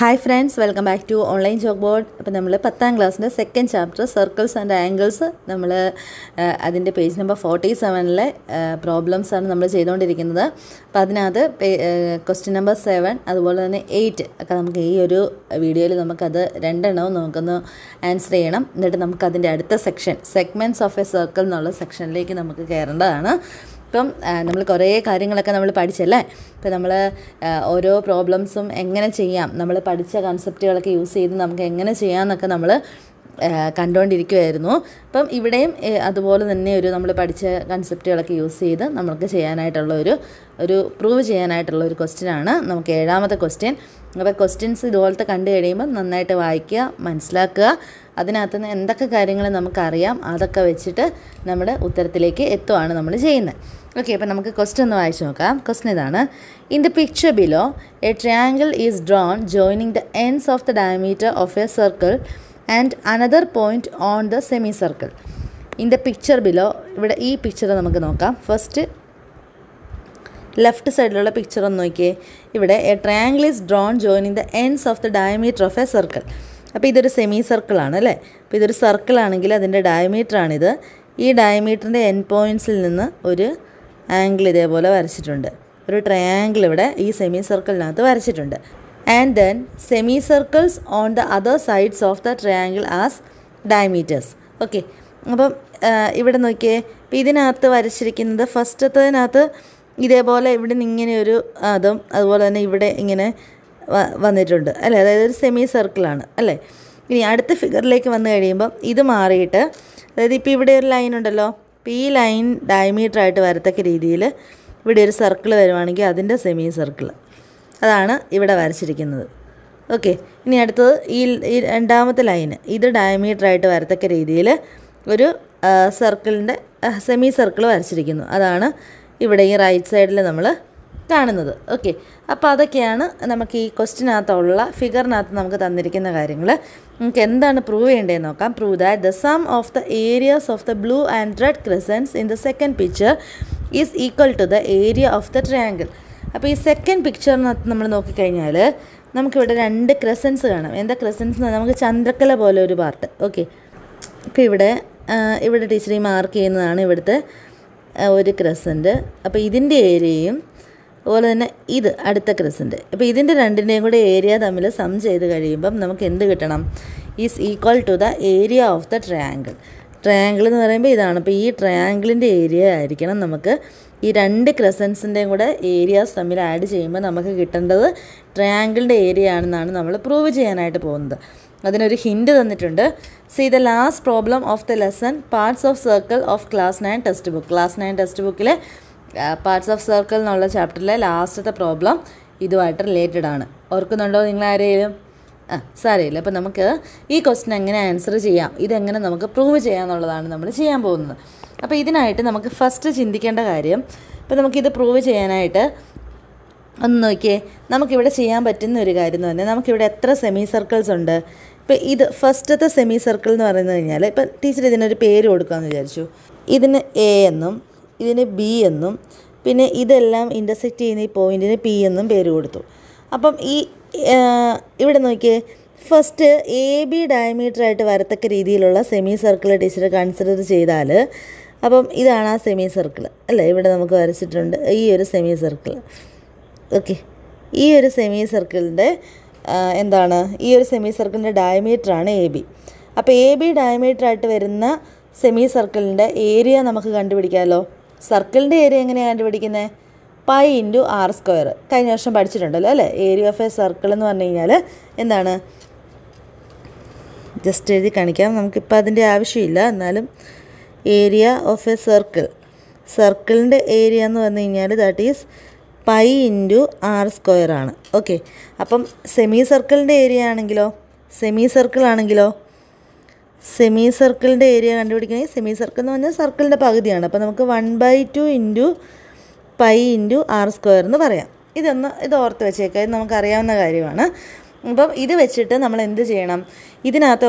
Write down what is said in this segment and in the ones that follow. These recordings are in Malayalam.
Hi friends, welcome back to online chalkboard. അപ്പോൾ നമ്മൾ 10th ക്ലാസ്സിന്റെ second chapter circles and angles നമ്മൾ അതിന്റെ പേജ് നമ്പർ 47ലെ പ്രോബ്ലംസ് ആണ് നമ്മൾ ചെയ്തുകൊണ്ടിരിക്കുന്നത്. അപ്പോൾ അതിനകത്ത് ക്വസ്റ്റ്യൻ നമ്പർ 7 അതുപോലെ തന്നെ 8 ഒക്കെ നമുക്ക് ഈ ഒരു വീഡിയോയിൽ നമുക്കത് രണ്ടെണ്ണവും നമുക്കൊന്ന് ആൻസർ ചെയ്യണം. എന്നിട്ട് നമുക്ക് അതിന്റെ അടുത്ത section segments of A circle എന്നുള്ള സെക്ഷനിലേക്ക് നമുക്ക് കയറേണ്ടതാണ്. ഇപ്പം നമ്മൾ കുറേ കാര്യങ്ങളൊക്കെ നമ്മൾ പഠിച്ചല്ലേ. ഇപ്പം നമ്മൾ ഓരോ പ്രോബ്ലംസും എങ്ങനെ ചെയ്യാം, നമ്മൾ പഠിച്ച കൺസെപ്റ്റുകളൊക്കെ യൂസ് ചെയ്ത് നമുക്ക് എങ്ങനെ ചെയ്യാമെന്നൊക്കെ നമ്മൾ കണ്ടുകൊണ്ടിരിക്കുമായിരുന്നു. അപ്പം ഇവിടെയും അതുപോലെ തന്നെ നമ്മൾ പഠിച്ച കൺസെപ്റ്റുകളൊക്കെ യൂസ് ചെയ്ത് നമുക്ക് ചെയ്യാനായിട്ടുള്ള ഒരു പ്രൂവ് ചെയ്യാനായിട്ടുള്ള ഒരു ക്വസ്റ്റ്യനാണ് നമുക്ക് 7ാമത്തെ ക്വസ്റ്റ്യൻ. അപ്പോൾ ക്വസ്റ്റ്യൻസ് ഇതുപോലത്തെ കണ്ടു കഴിയുമ്പോൾ നന്നായിട്ട് വായിക്കുക, മനസ്സിലാക്കുക. അതിനകത്ത് നിന്ന് എന്തൊക്കെ കാര്യങ്ങൾ നമുക്കറിയാം അതൊക്കെ വെച്ചിട്ട് നമ്മുടെ ഉത്തരത്തിലേക്ക് എത്തുകയാണ് നമ്മൾ ചെയ്യുന്നത്. ഓക്കെ, അപ്പോൾ നമുക്ക് ക്വസ്റ്റ്യൻ ഒന്ന് വായിച്ച് നോക്കാം. ക്വസ്റ്റ്യൻ ഇതാണ്: in the picture below A triangle is drawn joining the ends of the diameter of A circle and another point on the semi circle. In the picture below, ഇവിടെ ഈ പിക്ചർ നമുക്ക് നോക്കാം. ഫസ്റ്റ് ലെഫ്റ്റ് സൈഡിലുള്ള പിക്ചർ ഒന്ന് നോക്കിയേ. ഇവിടെ A triangle is drawn joining the ends of the diameter of A circle. അപ്പോൾ ഇതൊരു സെമി സർക്കിളാണ് അല്ലേ. അപ്പോൾ ഇതൊരു സർക്കിളാണെങ്കിൽ അതിൻ്റെ ഡയമീറ്ററാണിത്. ഈ ഡയമീറ്ററിൻ്റെ എൻഡ് പോയിൻറ്റ്സിൽ നിന്ന് ഒരു ആംഗിൾ ഇതേപോലെ വരച്ചിട്ടുണ്ട്. ഒരു ട്രയാങ്കിൾ ഇവിടെ ഈ സെമി സർക്കിളിനകത്ത് വരച്ചിട്ടുണ്ട്. And then semi circles on the other sides of the triangle as diameters. Okay, അപ്പം ഇവിടെ നോക്കിയേ. അപ്പോൾ ഇതിനകത്ത് വരച്ചിരിക്കുന്നത് ഫസ്റ്റത്തതിനകത്ത് ഇതേപോലെ ഇവിടെ നിന്ന് ഇങ്ങനെ ഒരു അതുപോലെ തന്നെ ഇവിടെ ഇങ്ങനെ വന്നിട്ടുണ്ട് അല്ലേ. അതായത് ഒരു സെമി സർക്കിളാണ് അല്ലേ. ഇനി അടുത്ത ഫിഗറിലേക്ക് വന്നു കഴിയുമ്പം ഇത് മാറിയിട്ട്, അതായത് ഇപ്പോൾ ഇവിടെ ഒരു ലൈൻ ഉണ്ടല്ലോ. അപ്പോൾ ഈ ലൈൻ ഡയമീറ്ററായിട്ട് വരത്തക്ക രീതിയിൽ ഇവിടെ ഒരു സർക്കിൾ വരുവാണെങ്കിൽ അതിൻ്റെ സെമി സർക്കിൾ അതാണ് ഇവിടെ വരച്ചിരിക്കുന്നത്. ഓക്കെ, ഇനി അടുത്തത് ഈ രണ്ടാമത്തെ ലൈന് ഇത് ഡയമീറ്ററായിട്ട് വരത്തക്ക രീതിയിൽ ഒരു സർക്കിളിൻ്റെ സെമി സർക്കിൾ വരച്ചിരിക്കുന്നു. അതാണ് ഇവിടെ ഈ റൈറ്റ് സൈഡിൽ നമ്മൾ കാണുന്നത്. ഓക്കെ, അപ്പോൾ അതൊക്കെയാണ് നമുക്ക് ഈ ക്വസ്റ്റിനകത്തുള്ള ഫിഗറിനകത്ത് നമുക്ക് തന്നിരിക്കുന്ന കാര്യങ്ങൾ. നമുക്ക് എന്താണ് പ്രൂവ് ചെയ്യേണ്ടതെന്ന് നോക്കാം. Prove that the sum of the areas of the blue and red crescents in the second picture is equal to the area of the triangle. അപ്പോൾ ഈ സെക്കൻഡ് പിക്ചറിനകത്ത് നമ്മൾ നോക്കിക്കഴിഞ്ഞാൽ നമുക്കിവിടെ 2 ക്രിസൻസ് കാണാം. എന്താ ക്രിസൻസ് എന്ന് പറഞ്ഞാൽ നമുക്ക് ചന്ദ്രക്കല പോലെ ഒരു പാർട്ട്. ഓക്കെ, ഇപ്പോൾ ഇവിടെ ടീച്ചർ ഈ മാർക്ക് ചെയ്യുന്നതാണ് ഇവിടുത്തെ ഒരു ക്രിസൻറ്റ്. അപ്പോൾ ഇതിൻ്റെ ഏരിയയും അതുപോലെ തന്നെ ഇത് അടുത്ത ക്രിസൻറ്റ്. അപ്പോൾ ഇതിൻ്റെ രണ്ടിൻ്റെയും കൂടെ ഏരിയ തമ്മിൽ സം ചെയ്ത് കഴിയുമ്പം നമുക്ക് എന്ത് കിട്ടണം? Is equal to the area of the triangle. Triangle എന്ന് പറയുമ്പോൾ ഇതാണ്. അപ്പോൾ ഈ ട്രയാങ്കിളിൻ്റെ ഏരിയ ആയിരിക്കണം നമുക്ക് ഈ 2 ക്രിസൻസിൻ്റെയും കൂടെ ഏരിയാസ് തമ്മിൽ ആഡ് ചെയ്യുമ്പോൾ നമുക്ക് കിട്ടേണ്ടത് ട്രയാങ്കിളിൻ്റെ ഏരിയ ആണെന്നാണ് നമ്മൾ പ്രൂവ് ചെയ്യാനായിട്ട് പോകുന്നത്. അതിനൊരു ഹിൻറ്റ് തന്നിട്ടുണ്ട്. See the last problem of the lesson parts of circle of class 9 textbook. Class 9 text ബുക്കിലെ പാർട്സ് ഓഫ് സർക്കിൾ എന്നുള്ള ചാപ്റ്ററിലെ ലാസ്റ്റത്തെ പ്രോബ്ലം ഇതുമായിട്ട് റിലേറ്റഡ് ആണ്. ഓർക്കുന്നുണ്ടോ നിങ്ങൾ ആരെയും? സാരമില്ല. അപ്പോൾ നമുക്ക് ഈ ക്വസ്റ്റ്യൻ എങ്ങനെ ആൻസർ ചെയ്യാം, ഇതെങ്ങനെ നമുക്ക് പ്രൂവ് ചെയ്യാമെന്നുള്ളതാണ് നമ്മൾ ചെയ്യാൻ പോകുന്നത്. അപ്പോൾ ഇതിനായിട്ട് നമുക്ക് ഫസ്റ്റ് ചിന്തിക്കേണ്ട കാര്യം, ഇപ്പോൾ നമുക്കിത് പ്രൂവ് ചെയ്യാനായിട്ട് ഒന്ന് നോക്കിയേ. നമുക്കിവിടെ ചെയ്യാൻ പറ്റുന്ന ഒരു കാര്യം എന്ന് പറഞ്ഞാൽ നമുക്കിവിടെ എത്ര സെമി സർക്കിൾസ് ഉണ്ട്. ഇപ്പോൾ ഇത് ഫസ്റ്റത്തെ സെമി സർക്കിൾ എന്ന് പറയുന്നത് കഴിഞ്ഞാൽ ഇപ്പോൾ ടീച്ചർ ഇതിനൊരു പേര് കൊടുക്കാമെന്ന് വിചാരിച്ചു. ഇതിന് എ എന്നും ഇതിന് ബി എന്നും പിന്നെ ഇതെല്ലാം ഇൻ്റർസെക്റ്റ് ചെയ്യുന്ന ഈ പോയിൻറ്റിന് പി എന്നും പേര് കൊടുത്തു. അപ്പം ഇവിടെ നോക്കിയേ, ഫസ്റ്റ് എ ബി ഡയമീറ്ററായിട്ട് വരത്തക്ക രീതിയിലുള്ള സെമി സർക്കിൾ ടീച്ചർ കൺസിഡർ ചെയ്താൽ അപ്പം ഇതാണ് ആ സെമി സർക്കിൾ അല്ലേ. ഇവിടെ നമുക്ക് വരച്ചിട്ടുണ്ട് ഈ ഒരു സെമി സർക്കിൾ. ഓക്കെ, ഈ ഒരു സെമി സർക്കിളിൻ്റെ എന്താണ്, ഈ ഒരു സെമി സർക്കിളിൻ്റെ ഡയമീറ്ററാണ് എ ബി. അപ്പോൾ എ ബി ഡയമീറ്ററായിട്ട് വരുന്ന സെമി സർക്കിളിൻ്റെ ഏരിയ നമുക്ക് കണ്ടുപിടിക്കാമല്ലോ. സർക്കിളിൻ്റെ ഏരിയ എങ്ങനെയാണ് കണ്ടുപിടിക്കുന്നത്? Pi into R square. കഴിഞ്ഞ വർഷം പഠിച്ചിട്ടുണ്ടല്ലോ അല്ലേ. ഏരിയ ഓഫ് എ സർക്കിൾ എന്ന് പറഞ്ഞു കഴിഞ്ഞാൽ എന്താണ്, ജസ്റ്റ് എഴുതി കാണിക്കാം, നമുക്കിപ്പോൾ അതിൻ്റെ ആവശ്യമില്ല. എന്നാലും ഏരിയ ഓഫ് എ സർക്കിളിൻ്റെ ഏരിയ എന്ന് പറഞ്ഞു കഴിഞ്ഞാൽ that is pi into R square ആണ്. ഓക്കെ, അപ്പം സെമി സർക്കിളിൻ്റെ ഏരിയ ആണെങ്കിലോ, സെമി സർക്കിളിൻ്റെ ഏരിയ കണ്ടുപിടിക്കണമെങ്കിൽ സെമി സർക്കിൾ എന്ന് പറഞ്ഞാൽ സർക്കിളിൻ്റെ പകുതിയാണ്. അപ്പോൾ നമുക്ക് 1/2 into pi into R square എന്ന് പറയാം. ഇത് ഓർത്ത് വെച്ചേക്കാം, ഇത് നമുക്കറിയാവുന്ന കാര്യമാണ്. അപ്പം ഇത് വെച്ചിട്ട് നമ്മൾ എന്ത് ചെയ്യണം, ഇതിനകത്ത്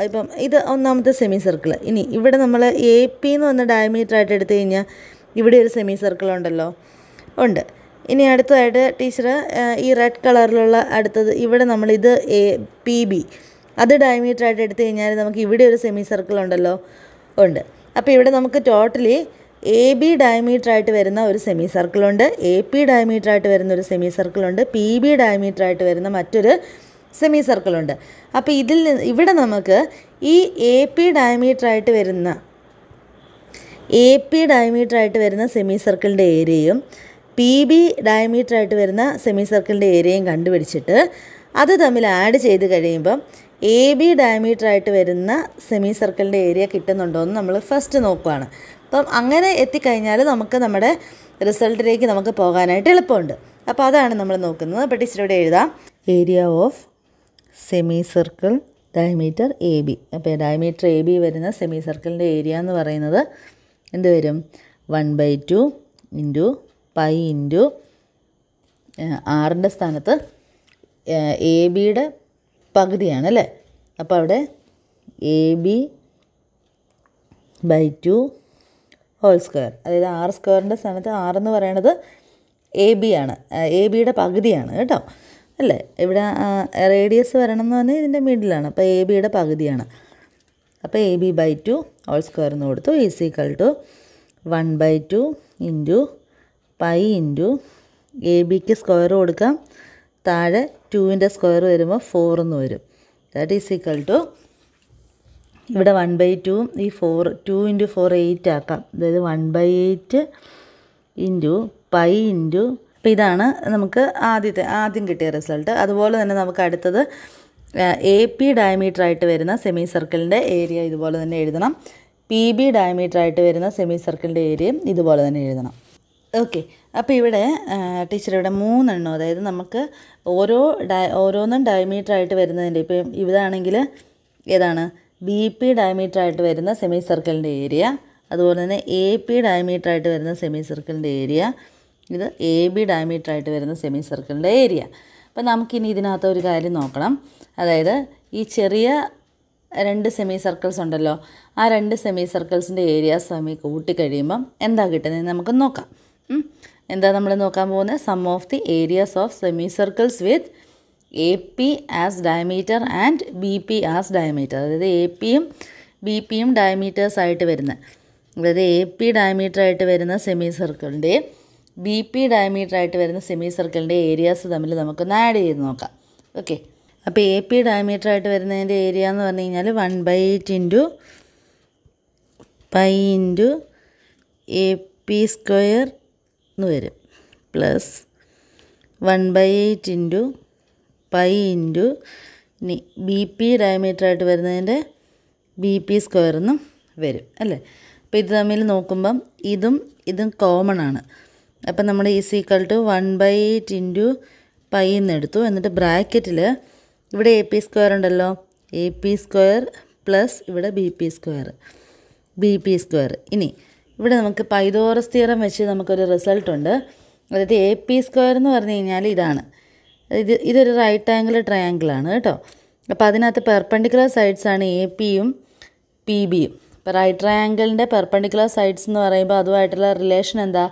ഇപ്പം ഇത് ഒന്നാമത്തെ സെമി സർക്കിൾ. ഇനി ഇവിടെ നമ്മൾ എ പി എന്ന് പറഞ്ഞ ഡയമീറ്ററായിട്ട് എടുത്തു കഴിഞ്ഞാൽ ഇവിടെ ഒരു സെമി സർക്കിൾ ഉണ്ടല്ലോ, ഉണ്ട്. ഇനി അടുത്തതായിട്ട് ടീച്ചർ ഈ റെഡ് കളറിലുള്ള അടുത്തത് ഇവിടെ നമ്മളിത് PB അത് ഡയമീറ്റർ ആയിട്ട് എടുത്തു കഴിഞ്ഞാൽ നമുക്ക് ഇവിടെ ഒരു സെമി സർക്കിൾ ഉണ്ടല്ലോ, ഉണ്ട്. അപ്പോൾ ഇവിടെ നമുക്ക് ടോട്ടലി AB ഡയമീറ്റർ ആയിട്ട് വരുന്ന ഒരു സെമി സർക്കിളുണ്ട്, AP ഡയമീറ്റർ ആയിട്ട് വരുന്ന ഒരു സെമി സർക്കിളുണ്ട്, PB ഡയമീറ്റർ ആയിട്ട് വരുന്ന മറ്റൊരു സെമി സർക്കിളുണ്ട്. അപ്പോൾ ഇവിടെ നമുക്ക് ഈ AP ഡയമീറ്റർ ആയിട്ട് വരുന്ന സെമി സർക്കിളിൻ്റെ ഏരിയയും PB ഡയമീറ്റർ ആയിട്ട് വരുന്ന സെമി സർക്കിളിൻ്റെ ഏരിയയും കണ്ടുപിടിച്ചിട്ട് അത് തമ്മിൽ ആഡ് ചെയ്ത് കഴിയുമ്പം AB ഡയമീറ്റർ ആയിട്ട് വരുന്ന സെമി സർക്കിളിൻ്റെ ഏരിയ കിട്ടുന്നുണ്ടോ എന്ന് നമ്മൾ ഫസ്റ്റ് നോക്കുകയാണ്. അപ്പം അങ്ങനെ എത്തിക്കഴിഞ്ഞാൽ നമുക്ക് നമ്മുടെ റിസൾട്ടിലേക്ക് നമുക്ക് പോകാനായിട്ട് എളുപ്പമുണ്ട്. അപ്പോൾ അതാണ് നമ്മൾ നോക്കുന്നത്. അപ്പോൾ ടീച്ചറോട് എഴുതാം area of semi circle diameter AB. അപ്പോൾ ഡയമീറ്റർ AB വരുന്ന സെമി സർക്കിളിൻ്റെ ഏരിയ എന്ന് പറയുന്നത് എന്ത് വരും? 1/2 ഇൻറ്റു പൈ ഇൻറ്റു ആറിൻ്റെ സ്ഥാനത്ത് ABയുടെ പകുതിയാണ് അല്ലേ. അപ്പോൾ അവിടെ AB/2 ഹോൾ സ്ക്വയർ, അതായത് R² സ്ഥാനത്ത് R എന്ന് പറയുന്നത് AB ആണ്, ABയുടെ പകുതിയാണ് കേട്ടോ അല്ലേ. ഇവിടെ റേഡിയസ് വരണം എന്ന് പറഞ്ഞാൽ ഇതിൻ്റെ മിഡിലാണ്, അപ്പോൾ ABയുടെ പകുതിയാണ്. അപ്പോൾ AB/2 ഹോൾ സ്ക്വയർ എന്ന് കൊടുത്തു is equal to 1/2 into pi into ABക്ക് സ്ക്വയർ കൊടുക്കാം, താഴെ 2ൻ്റെ സ്ക്വയർ വരുമ്പോൾ 4 എന്ന് വരും. ദാറ്റ് ഈസ് ഈക്വൽ ടു ഇവിടെ 1/2 ഈ 4 2 ഇൻറ്റു 4 8 ആക്കാം, അതായത് 1/8 ഇൻറ്റു പൈ ഇൻറ്റു. അപ്പോൾ ഇതാണ് നമുക്ക് ആദ്യം കിട്ടിയ റിസൾട്ട്. അതുപോലെ തന്നെ നമുക്ക് അടുത്തത് AP ഡയമീറ്റർ ആയിട്ട് വരുന്ന സെമി സർക്കിളിൻ്റെ ഏരിയ ഇതുപോലെ തന്നെ എഴുതണം. PB ഡയമീറ്റർ ആയിട്ട് വരുന്ന സെമി സർക്കിളിൻ്റെ ഏരിയയും ഇതുപോലെ തന്നെ എഴുതണം. ഓക്കെ. അപ്പോൾ ഇവിടെ ടീച്ചർ ഇവിടെ 3 എണ്ണം, അതായത് നമുക്ക് ഓരോന്നും ഡയമീറ്റർ ആയിട്ട് വരുന്നതിൻ്റെ, ഇപ്പം ഇതാണെങ്കിൽ ഏതാണ് BP ഡയമീറ്റർ ആയിട്ട് വരുന്ന സെമി സർക്കിളിൻ്റെ ഏരിയ, അതുപോലെ തന്നെ AP ഡയമീറ്റർ ആയിട്ട് വരുന്ന സെമി സർക്കിളിൻ്റെ ഏരിയ, ഇത് AB ഡയമീറ്റർ ആയിട്ട് വരുന്ന സെമി സർക്കിളിൻ്റെ ഏരിയ. അപ്പോൾ നമുക്കിനി ഇതിനകത്ത് ഒരു കാര്യം നോക്കണം. അതായത് ഈ ചെറിയ 2 സെമി സർക്കിൾസ് ഉണ്ടല്ലോ, ആ 2 സെമി സർക്കിൾസിൻ്റെ ഏരിയാസ് തമ്മിൽ കൂട്ടിക്കഴിയുമ്പം എന്താ കിട്ടുന്നത് നമുക്ക് നോക്കാം. എന്താ നമ്മൾ നോക്കാൻ പോകുന്നത്? Sum of the areas of semi circles with AP as diameter and BP as diameter. അതായത് APയും BPയും ഡയമീറ്റേഴ്സ് ആയിട്ട് വരുന്ന, അതായത് AP ഡയമീറ്റർ ആയിട്ട് വരുന്ന സെമി സർക്കിളിൻ്റെ BP ഡയമീറ്റർ ആയിട്ട് വരുന്ന സെമി സർക്കിളിൻ്റെ ഏരിയാസ് തമ്മിൽ നമുക്കൊന്ന് ആഡ് ചെയ്ത് നോക്കാം. ഓക്കെ. അപ്പോൾ AP ഡയമീറ്റർ ആയിട്ട് വരുന്നതിൻ്റെ ഏരിയ എന്ന് പറഞ്ഞു കഴിഞ്ഞാൽ 1/8 into pi into AP square എന്ന് വരും, പ്ലസ് 1/8 ഇൻറ്റു പൈ ഇൻറ്റു ഇനി BP ഡയമീറ്റർ ആയിട്ട് വരുന്നതിൻ്റെ BP സ്ക്വയർ എന്നും വരും അല്ലേ. അപ്പോൾ ഇത് തമ്മിൽ നോക്കുമ്പം ഇതും കോമൺ ആണ്. അപ്പം നമ്മൾ is equal to 1/8 into pi എന്നെടുത്തു. എന്നിട്ട് ബ്രാക്കറ്റിൽ ഇവിടെ AP സ്ക്വയർ ഉണ്ടല്ലോ, AP സ്ക്വയർ പ്ലസ് ഇവിടെ BP സ്ക്വയർ. ഇനി ഇവിടെ നമുക്ക് പൈതോറസ് തിയറം വെച്ച് നമുക്കൊരു റിസൾട്ട് ഉണ്ട്. അതായത് AP സ്ക്വയർ എന്ന് പറഞ്ഞു കഴിഞ്ഞാൽ ഇതൊരു റൈറ്റ് ആംഗിൾ ട്രയാങ്കിളാണ് കേട്ടോ. അപ്പോൾ അതിനകത്ത് പെർപെൻഡിക്കുലർ സൈഡ്സാണ് APയും PBയും. ഇപ്പോൾ റൈറ്റ് ട്രയാങ്കിളിൻ്റെ പെർപെൻഡിക്കുലർ സൈഡ്സ് എന്ന് പറയുമ്പോൾ അതുമായിട്ടുള്ള റിലേഷൻ എന്താ?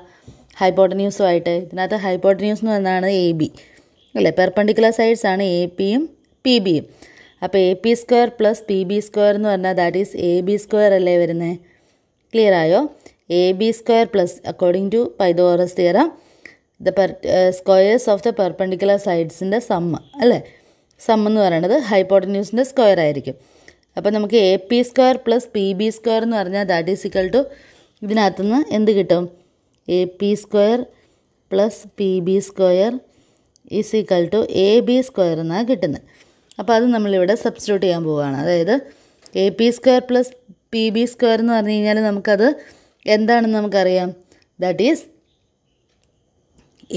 ഹൈപ്പോട്ടന്യൂസുമായിട്ട്. ഇതിനകത്ത് ഹൈപ്പോട്ടന്യൂസ് എന്ന് പറഞ്ഞാണ് AB അല്ലേ. പെർപെൻഡിക്കുലർ സൈഡ്സാണ് APയും PBയും. അപ്പോൾ AP square plus PB square എന്ന് പറഞ്ഞാൽ ദാറ്റ് ഈസ് AB സ്ക്വയർ അല്ലേ വരുന്നത്. ക്ലിയർ ആയോ? AB square plus according to Pythagoras theorem the squares of the perpendicular സൈഡ്സിൻ്റെ സമ്മ് അല്ലേ. സം എന്ന് പറയുന്നത് ഹൈപ്പോട്ടന്യൂസിൻ്റെ സ്ക്വയർ ആയിരിക്കും. അപ്പോൾ നമുക്ക് AP square plus PB square എന്ന് പറഞ്ഞാൽ ദാറ്റ് ഈസ് ഈക്വൽ ടു ഇതിനകത്തുനിന്ന് എന്ത് കിട്ടും? AP square plus PB square is equal to AB square എന്നാണ് കിട്ടുന്നത്. അപ്പോൾ അത് നമ്മളിവിടെ സബ്സ്റ്റിറ്റ്യൂട്ട് ചെയ്യാൻ പോവുകയാണ്. അതായത് AP square plus PB square എന്ന് പറഞ്ഞു കഴിഞ്ഞാൽ നമുക്കത് എന്താണെന്ന് നമുക്കറിയാം. ദാറ്റ് ഈസ്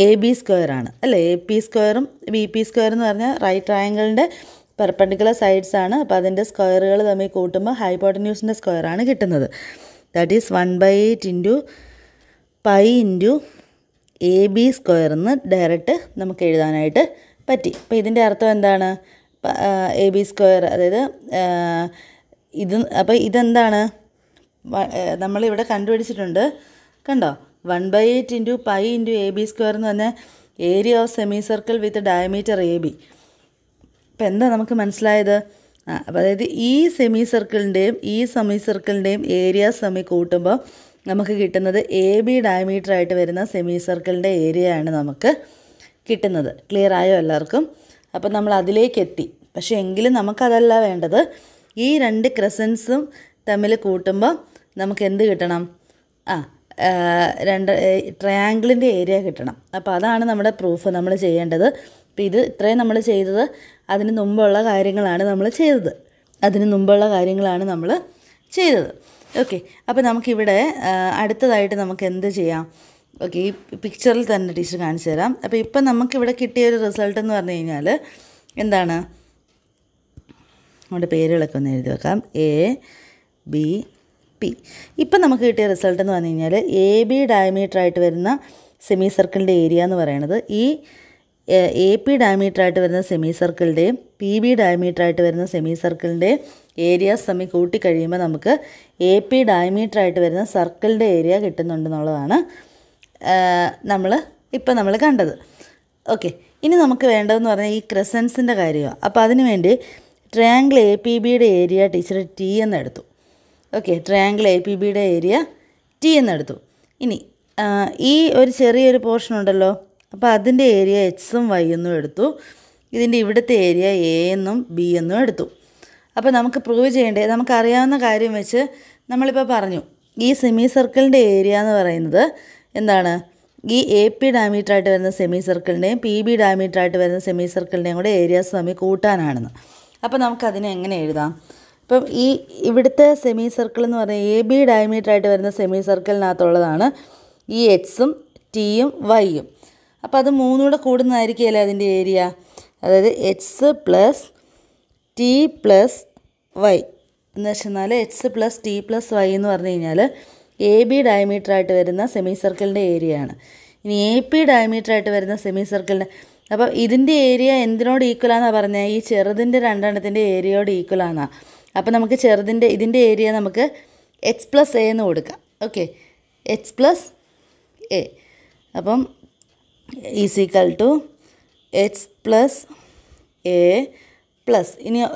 AB സ്ക്വയർ ആണ് അല്ലേ. AP സ്ക്വയറും BP സ്ക്വയർ എന്ന് പറഞ്ഞാൽ റൈറ്റ് ട്രയാങ്കിളിൻ്റെ പെർപെൻഡിക്കുലർ സൈഡ്സ് ആണ്. അപ്പോൾ അതിൻ്റെ സ്ക്വയറുകൾ തമ്മിൽ കൂട്ടുമ്പോൾ ഹൈപ്പോട്ടന്യൂസിൻ്റെ സ്ക്വയറാണ് കിട്ടുന്നത്. That is 1/8 into pi into AB square എന്ന് ഡയറക്റ്റ് നമുക്ക് എഴുതാനായിട്ട് പറ്റി. അപ്പോൾ ഇതിൻ്റെ അർത്ഥം എന്താണ്? AB സ്ക്വയർ അതായത് അപ്പോൾ ഇതെന്താണ് നമ്മളിവിടെ കണ്ടുപിടിച്ചിട്ടുണ്ട് കണ്ടോ. 1/8 into pi into A B square എന്ന് പറഞ്ഞാൽ area of semi circle with diameter A B. ഇപ്പം എന്താ നമുക്ക് മനസ്സിലായത്? അപ്പോൾ അതായത് ഈ സെമി സർക്കിളിൻ്റെയും ഏരിയാസ് തമ്മിൽ കൂട്ടുമ്പോൾ നമുക്ക് കിട്ടുന്നത് എ ബി ഡയമീറ്റർ ആയിട്ട് വരുന്ന സെമി സർക്കിളിൻ്റെ ഏരിയയാണ് നമുക്ക് കിട്ടുന്നത്. ക്ലിയർ ആയോ എല്ലാവർക്കും? അപ്പം നമ്മൾ അതിലേക്ക് എത്തി. പക്ഷേ എങ്കിലും നമുക്കതല്ല വേണ്ടത്. ഈ രണ്ട് ക്രസൻസും തമ്മിൽ കൂട്ടുമ്പോൾ നമുക്ക് എന്ത് കിട്ടണം? രണ്ട് ട്രയാങ്കിളിൻ്റെ ഏരിയ കിട്ടണം. അപ്പോൾ അതാണ് നമ്മുടെ പ്രൂഫ് നമ്മൾ ചെയ്യേണ്ടത്. അപ്പോൾ ഇത് ഇത്രയും നമ്മൾ ചെയ്തത് അതിന് മുമ്പുള്ള കാര്യങ്ങളാണ് നമ്മൾ ചെയ്തത്. ഓക്കെ, അപ്പോൾ നമുക്കിവിടെ അടുത്തതായിട്ട് നമുക്ക് എന്ത് ചെയ്യാം? ഓക്കെ, ഈ പിക്ചറിൽ തന്നെ ടീച്ചർ കാണിച്ചു തരാം. അപ്പോൾ ഇപ്പം നമുക്കിവിടെ കിട്ടിയൊരു റിസൾട്ട് എന്ന് പറഞ്ഞു കഴിഞ്ഞാൽ എന്താണ്? നമ്മുടെ പേരുകളൊക്കെ ഒന്ന് എഴുതി വെക്കാം. A B P. ഇപ്പം നമുക്ക് കിട്ടിയ റിസൾട്ട് എന്ന് പറഞ്ഞു കഴിഞ്ഞാൽ എ ബി ഡയമീറ്റർ ആയിട്ട് വരുന്ന സെമി സർക്കിളിൻ്റെ ഏരിയ എന്ന് പറയുന്നത് ഈ എ പി ഡയമീറ്റർ ആയിട്ട് വരുന്ന സെമി സർക്കിളിൻ്റെയും പി ബി ഡയമീറ്റർ ആയിട്ട് വരുന്ന സെമി സർക്കിളിൻ്റെയും ഏരിയാസ് തമ്മിൽ കൂട്ടിക്കഴിയുമ്പോൾ നമുക്ക് എ പി ഡയമീറ്റർ ആയിട്ട് വരുന്ന സർക്കിളിൻ്റെ ഏരിയ കിട്ടുന്നുണ്ടെന്നുള്ളതാണ് നമ്മൾ കണ്ടത്. ഓക്കെ, ഇനി നമുക്ക് വേണ്ടതെന്ന് പറഞ്ഞാൽ ഈ ക്രസൻസിൻ്റെ കാര്യമാണ്. അപ്പോൾ അതിന് വേണ്ടി ട്രയാങ്കിൾ എ പി ബിയുടെ ഏരിയ ടീച്ചർ ടി എന്നെടുത്തു. ഓക്കെ, ട്രയാങ്കിൾ എ പി ബിയുടെ ഏരിയ ടി എന്നെടുത്തു. ഇനി ഈ ഒരു ചെറിയൊരു പോർഷൻ ഉണ്ടല്ലോ, അപ്പോൾ അതിൻ്റെ ഏരിയ എക്സും വൈ എന്നും എടുത്തു. ഇതിൻ്റെ ഇവിടുത്തെ ഏരിയ എ എന്നും ബി എന്നും എടുത്തു. അപ്പോൾ നമുക്ക് പ്രൂവ് ചെയ്യേണ്ടത്, നമുക്കറിയാവുന്ന കാര്യം വെച്ച് നമ്മളിപ്പോൾ പറഞ്ഞു, ഈ സെമി സർക്കിളിൻ്റെ ഏരിയ എന്ന് പറയുന്നത് എന്താണ്? ഈ എ പി ഡയമീറ്റർ ആയിട്ട് വരുന്ന സെമി സർക്കിളിൻ്റെയും പി ബി ഡയമീറ്റർ ആയിട്ട് വരുന്ന സെമി സർക്കിളിൻ്റെയും കൂടെ ഏരിയാസ് തമ്മിൽ കൂട്ടാനാണെന്ന്. അപ്പോൾ നമുക്കതിനെ എങ്ങനെ എഴുതാം? ഇപ്പം ഈ ഇവിടുത്തെ സെമി സർക്കിൾ എന്ന് പറഞ്ഞാൽ എ ബി ഡയമീറ്റർ ആയിട്ട് വരുന്ന സെമി സർക്കിളിനകത്തുള്ളതാണ് ഈ എക്സും ടിയും വൈയും. അപ്പോൾ അത് മൂന്നൂടെ കൂടുന്നതായിരിക്കുമല്ലേ അതിൻ്റെ ഏരിയ. അതായത് X plus T plus Y എന്ന് വെച്ചാൽ X plus T plus Y എന്ന് പറഞ്ഞു കഴിഞ്ഞാൽ എ ബി ഡയമീറ്റർ ആയിട്ട് വരുന്ന സെമി സർക്കിളിൻ്റെ ഏരിയയാണ്. ഇനി എ പി ഡയമീറ്റർ ആയിട്ട് വരുന്ന സെമി സർക്കിളിൻ്റെ, അപ്പോൾ ഇതിൻ്റെ ഏരിയ എന്തിനോട് ഈക്വലാണെന്നാണ് പറഞ്ഞാൽ? ഈ ചെറുതിൻ്റെ രണ്ടെണ്ണത്തിൻ്റെ ഏരിയയോട് ഈക്വലാണെന്നാണ്. അപ്പോൾ നമുക്ക് ഇതിൻ്റെ ഏരിയ നമുക്ക് എക്സ് പ്ലസ് എ എന്ന് കൊടുക്കാം. Okay, X plus A. അപ്പം is equal to X plus A plus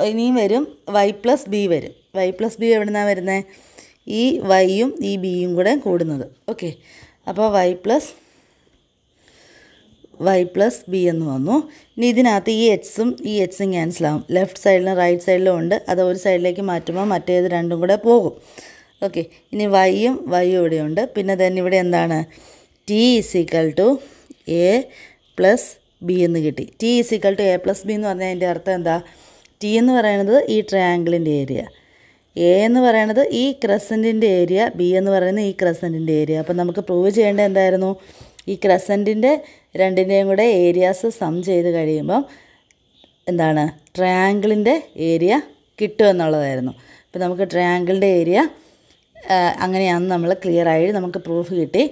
ഇനിയും വരും വൈ പ്ലസ് ബി വരും. വൈ പ്ലസ് ബി എവിടെ നിന്നാണ് വരുന്നത്? ഈ വൈയും ഈ ബിയും കൂടെ കൂടുന്നത്. ഓക്കെ, അപ്പോൾ വൈ പ്ലസ് ബി എന്ന് വന്നു. ഇനി ഇതിനകത്ത് ഈ എക്സും ക്യാൻസലാവും. ലെഫ്റ്റ് സൈഡിലും റൈറ്റ് സൈഡിലും ഉണ്ട്. അത് ഒരു സൈഡിലേക്ക് മാറ്റുമ്പോൾ മറ്റേത് രണ്ടും കൂടെ പോകും. ഓക്കെ, ഇനി വൈയും ഇവിടെയുണ്ട്. പിന്നെ തന്നെ ഇവിടെ എന്താണ്? T is equal to A plus B എന്ന് കിട്ടി. T is equal to A plus B എന്ന് പറഞ്ഞാൽ അതിൻ്റെ അർത്ഥം എന്താ? ടി എന്ന് പറയുന്നത് ഈ ട്രയാങ്കിളിൻ്റെ ഏരിയ, എ എന്ന് പറയുന്നത് ഈ ക്രസൻറ്റിൻ്റെ ഏരിയ, ബി എന്ന് പറയുന്നത് ഈ ക്രസൻറ്റിൻ്റെ ഏരിയ. അപ്പം നമുക്ക് പ്രൂവ് ചെയ്യേണ്ടത് എന്തായിരുന്നു? ഈ ക്രസൻറ്റിൻ്റെ രണ്ടിൻ്റെയും കൂടെ ഏരിയാസ് സം ചെയ്ത് കഴിയുമ്പം എന്താണ്? ട്രയാങ്കിളിൻ്റെ ഏരിയ കിട്ടുമെന്നുള്ളതായിരുന്നു. അപ്പോൾ നമുക്ക് ട്രയാങ്കിളിൻ്റെ ഏരിയ അങ്ങനെയാണെന്ന് നമ്മൾ ക്ലിയറായി നമുക്ക് പ്രൂഫ് കിട്ടി.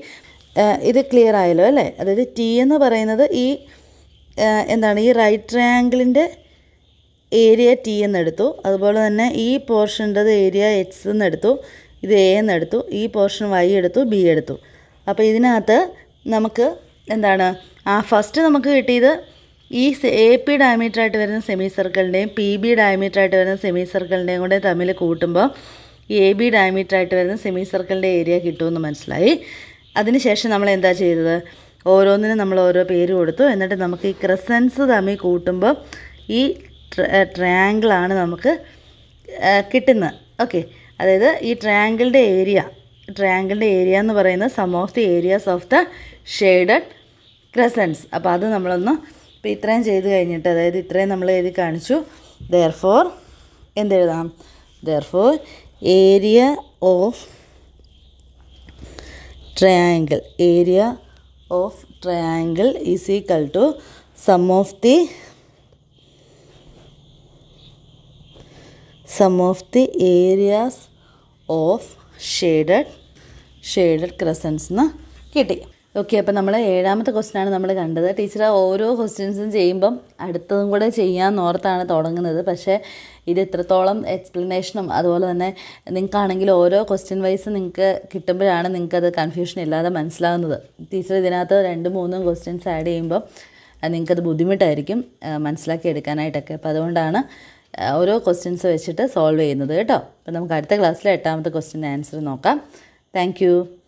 ഇത് ക്ലിയർ ആയല്ലോ അല്ലേ? അതായത് ടി എന്ന് പറയുന്നത് ഈ ഈ റൈറ്റ് ട്രയാങ്കിളിൻ്റെ ഏരിയ ടി എന്നെടുത്തു. അതുപോലെ തന്നെ ഈ പോർഷൻ്റെത് ഏരിയ എക്സ് എന്നെടുത്തു. ഇത് എ എന്നെടുത്തു. ഈ പോർഷൻ വൈ എടുത്തു, ബി എടുത്തു. അപ്പോൾ ഇതിനകത്ത് നമുക്ക് ഫസ്റ്റ് നമുക്ക് കിട്ടിയത് ഈ എ പി ഡയമീറ്റർ ആയിട്ട് വരുന്ന സെമി സർക്കിളിൻ്റെയും പി ബി ഡയമീറ്റർ ആയിട്ട് വരുന്ന സെമി സർക്കിളിൻ്റെയും കൂടെ തമ്മിൽ കൂട്ടുമ്പോൾ എ ബി ഡയമീറ്റർ ആയിട്ട് വരുന്ന സെമി സർക്കിളിൻ്റെ ഏരിയ കിട്ടുമെന്ന് മനസ്സിലായി. അതിനുശേഷം നമ്മൾ എന്താ ചെയ്തത്? ഓരോന്നിനും നമ്മൾ ഓരോ പേര് കൊടുത്തു. എന്നിട്ട് നമുക്ക് ഈ ക്രസൻസ് തമ്മിൽ കൂട്ടുമ്പോൾ ഈ ട്രയാങ്കിളാണ് നമുക്ക് കിട്ടുന്നത്. ഓക്കെ, അതായത് ഈ ട്രയാങ്കിളിൻ്റെ ഏരിയ എന്ന് പറയുന്നത് sum of the areas of the shaded crescents. അപ്പോൾ അത് നമ്മളൊന്ന് ഇപ്പോൾ ഇത്രയും ചെയ്ത് കഴിഞ്ഞിട്ട്, അതായത് ഇത്രയും നമ്മൾ എഴുതി കാണിച്ചു. ദെയർഫോർ എന്തെഴുതാം? Therefore area of triangle is equal to sum of the areas of shaded crescents എന്ന് കിട്ടി. ഓക്കെ, അപ്പോൾ നമ്മൾ 7ാമത്തെ ക്വസ്റ്റ്യനാണ് നമ്മൾ കണ്ടത്. ടീച്ചർ ഓരോ ക്വസ്റ്റ്യൻസും ചെയ്യുമ്പം അടുത്തതും കൂടെ ചെയ്യാമെന്ന് ഓർത്താണ് തുടങ്ങുന്നത്. പക്ഷേ ഇത് ഇത്രത്തോളം എക്സ്പ്ലനേഷനും അതുപോലെ തന്നെ നിങ്ങൾക്കാണെങ്കിൽ ഓരോ ക്വസ്റ്റ്യൻ വൈസ് നിങ്ങൾക്ക് കിട്ടുമ്പോഴാണ് നിങ്ങൾക്കത് കൺഫ്യൂഷൻ ഇല്ലാതെ മനസ്സിലാകുന്നത്. ടീച്ചർ ഇതിനകത്ത് 2-3 ക്വസ്റ്റ്യൻസ് ആഡ് ചെയ്യുമ്പോൾ നിങ്ങൾക്കത് ബുദ്ധിമുട്ടായിരിക്കും മനസ്സിലാക്കി എടുക്കാനായിട്ടൊക്കെ. അപ്പോൾ അതുകൊണ്ടാണ് ഓരോ ക്വസ്റ്റ്യൻസ് വെച്ചിട്ട് സോൾവ് ചെയ്യുന്നത് കേട്ടോ. അപ്പോൾ നമുക്ക് അടുത്ത ക്ലാസ്സിൽ 8ാമത്തെ ക്വസ്റ്റ്യൻ്റെ ആൻസർ നോക്കാം. താങ്ക്